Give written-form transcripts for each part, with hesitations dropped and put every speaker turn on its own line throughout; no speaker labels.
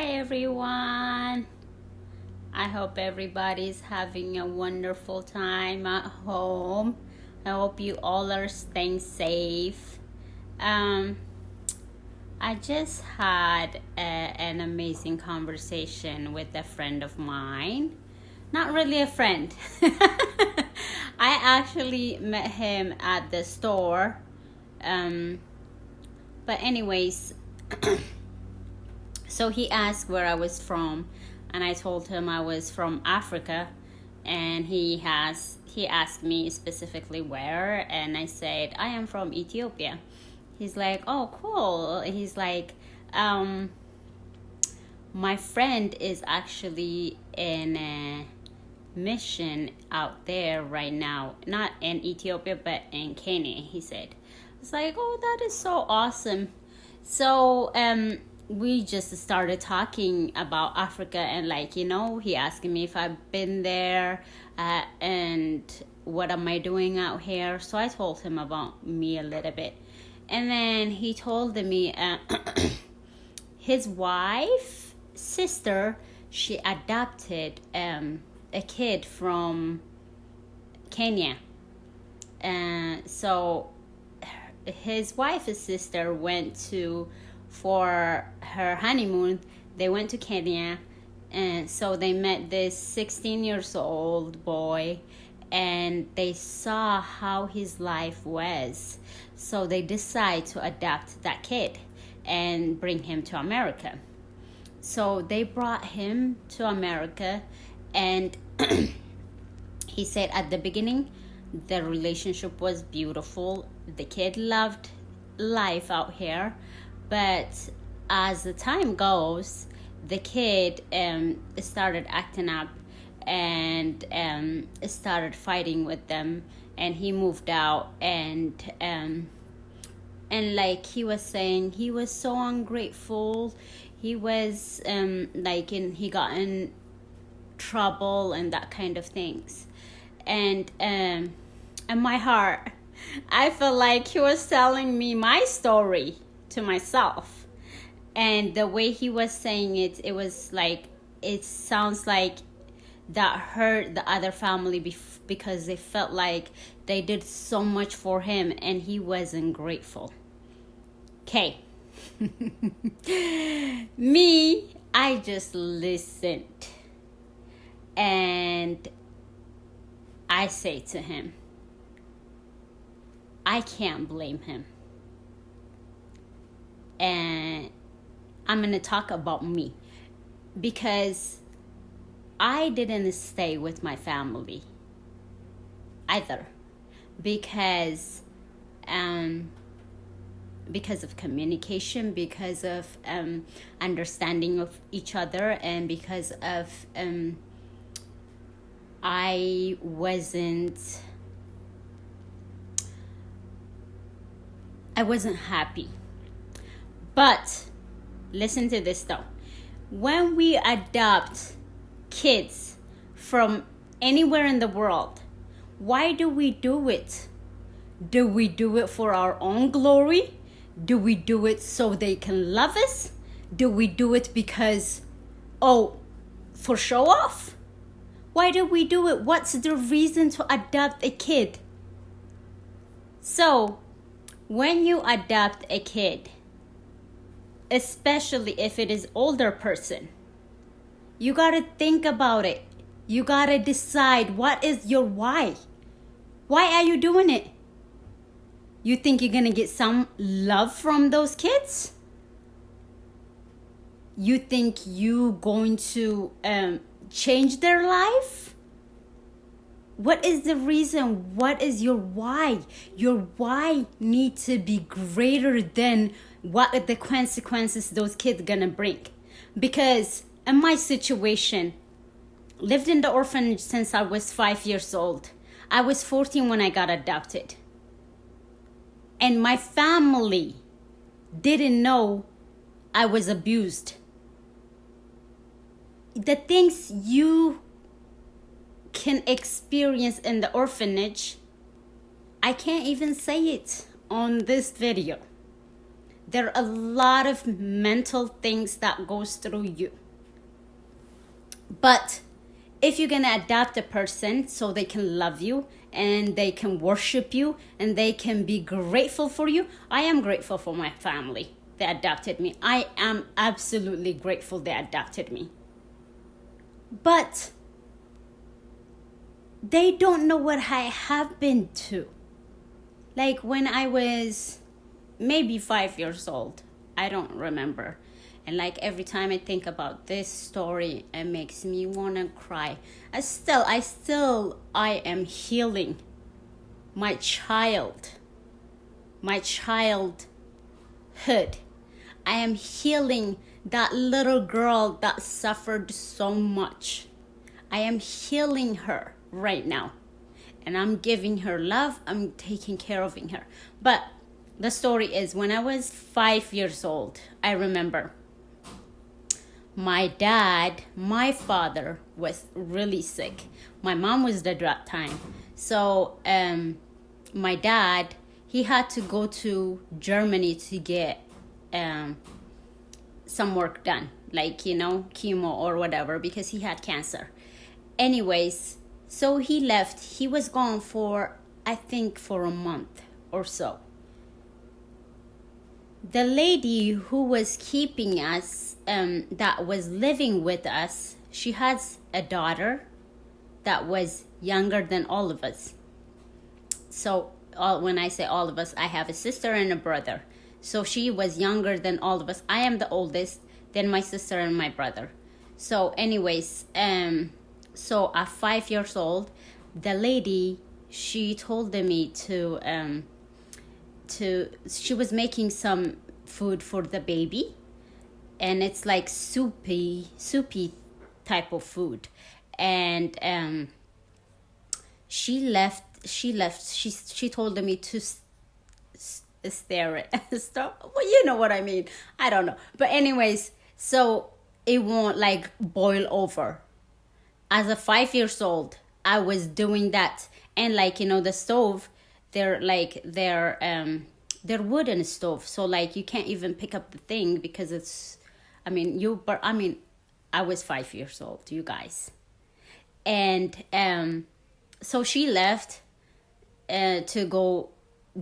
Hi everyone. I hope everybody's having a wonderful time at home. I hope you all are staying safe. Um, I just had an amazing conversation with a friend of mine. Not really a friend. I actually met him at the store. But anyways, so he asked where I was from, and I told him I was from Africa, and he asked me specifically where, and I said I am from Ethiopia. He's like, oh, cool. He's like, my friend is actually in a mission out there right now, not in Ethiopia but in Kenya. He said, it's like, oh, that is so awesome. So we just started talking about Africa, and he asking me if I've been there, and what am I doing out here. So I told him about me a little bit, and then he told me his wife sister, she adopted a kid from Kenya, and so his wife's sister went for her honeymoon. They went to Kenya, and so they met this 16 years old boy, and they saw how his life was. So they decided to adopt that kid and bring him to America. So they brought him to America, and he said at the beginning the relationship was beautiful. The kid loved life out here, but as the time goes, the kid started acting up and started fighting with them, and he moved out, and like he was saying, he was so ungrateful. He was he got in trouble and that kind of things, and in my heart, I felt like he was telling me my story to myself. And the way he was saying it, it was like, it sounds like that hurt the other family because they felt like they did so much for him and he wasn't grateful. Okay. Me, I just listened, and I say to him, I can't blame him. And I'm going to talk about me, because I didn't stay with my family either, because of communication, because of understanding of each other, and because of I wasn't happy. But listen to this though. When we adopt kids from anywhere in the world, why do we do it? Do we do it for our own glory? Do we do it so they can love us? Do we do it because, for show off? Why do we do it? What's the reason to adopt a kid? So, when you adopt a kid, especially if it is older person, you gotta think about it. You gotta decide, what is your why? Why are you doing it? You think you're gonna get some love from those kids? You think you going to change their life? What is the reason? What is your why? Your why needs to be greater than what the consequences those kids gonna bring. Because in my situation, lived in the orphanage since I was 5 years old. I was 14 when I got adopted. And my family didn't know I was abused. The things you can experience in the orphanage, I can't even say it on this video. There are a lot of mental things that goes through you. But if you're going to adopt a person so they can love you and they can worship you and they can be grateful for you, I am grateful for my family that adopted me. I am absolutely grateful they adopted me. But they don't know what I have been to. Like when I was maybe 5 years old, I don't remember. And like every time I think about this story, it makes me want to cry. I am healing my childhood. I am healing that little girl that suffered so much. I am healing her right now. And I'm giving her love. I'm taking care of her. But the story is, when I was 5 years old, I remember my father was really sick. My mom was dead at that time. So my dad, he had to go to Germany to get some work done, like, chemo or whatever, because he had cancer. Anyways, so he left. He was gone for, I think, for a month or so. The lady who was keeping us, that was living with us, she has a daughter that was younger than all of us. So when I say all of us, I have a sister and a brother. So she was younger than all of us. I am the oldest, then my sister and my brother. So anyways, so at 5 years old, the lady, she told me she was making some food for the baby, and it's like soupy type of food. And she told me to stare it. Stop. Well, you know what I mean. I don't know. But anyways, so it won't like boil over. As a 5 years old, I was doing that. And like, the stove, they're wooden stove. So like you can't even pick up the thing because it's, I was 5 years old, you guys. And so she left to go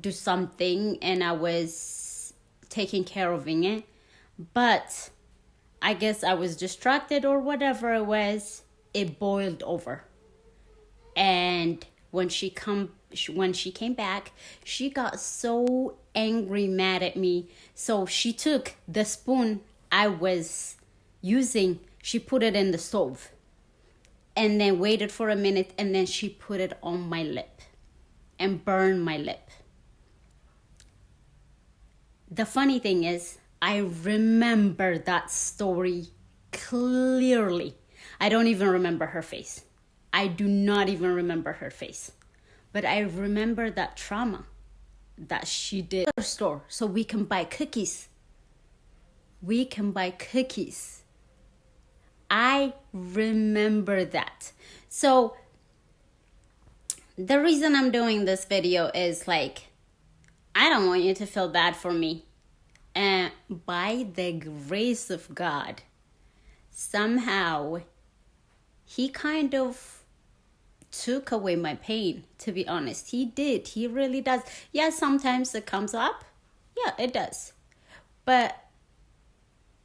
do something, and I was taking care of it. But I guess I was distracted or whatever it was. It boiled over. And when she came back, she got so angry, mad at me. So she took the spoon I was using, she put it in the stove, and then waited for a minute, and then she put it on my lip and burned my lip. The funny thing is, I remember that story clearly. I don't even remember her face. I do not even remember her face. But I remember that trauma that she did at the store so we can buy cookies. I remember that. So the reason I'm doing this video is like, I don't want you to feel bad for me. And by the grace of God, somehow he kind of took away my pain, to be honest. He did. He really does. Yeah, sometimes it comes up. Yeah, it does. But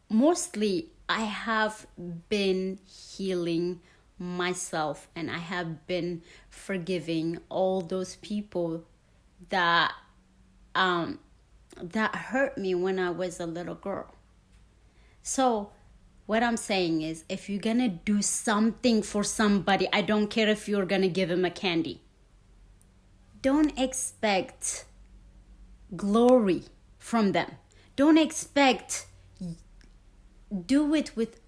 mostly I have been healing myself, and I have been forgiving all those people that hurt me when I was a little girl. So what I'm saying is, if you're gonna do something for somebody, I don't care if you're gonna give him a candy, don't expect glory from them. Don't expect, do it with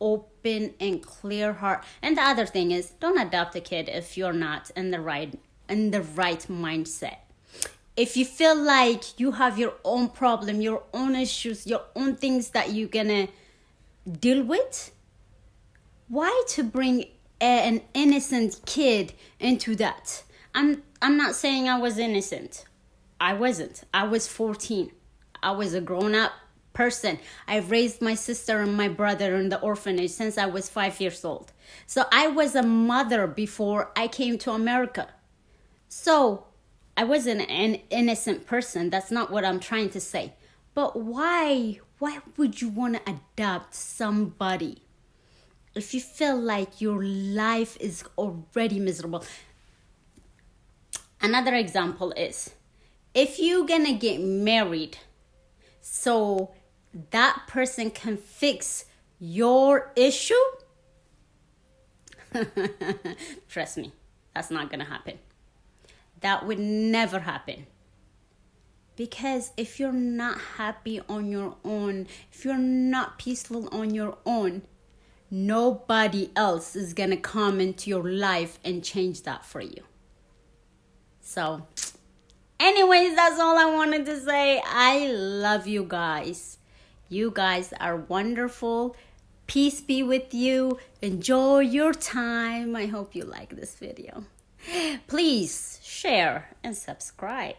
open and clear heart. And the other thing is, don't adopt a kid if you're not in the right mindset. If you feel like you have your own problem, your own issues, your own things that you're gonna deal with, why to bring an innocent kid into that? I'm not saying I was innocent. I wasn't. I was 14. I was a grown-up person. I've raised my sister and my brother in the orphanage since I was 5 years old. So I was a mother before I came to America. So I wasn't an innocent person. That's not what I'm trying to say. But why would you want to adopt somebody if you feel like your life is already miserable? Another example is, if you're gonna get married so that person can fix your issue, trust me, that's not gonna happen. That would never happen. Because if you're not happy on your own, if you're not peaceful on your own, nobody else is gonna come into your life and change that for you. So, anyways, that's all I wanted to say. I love you guys. You guys are wonderful. Peace be with you. Enjoy your time. I hope you like this video. Please share and subscribe.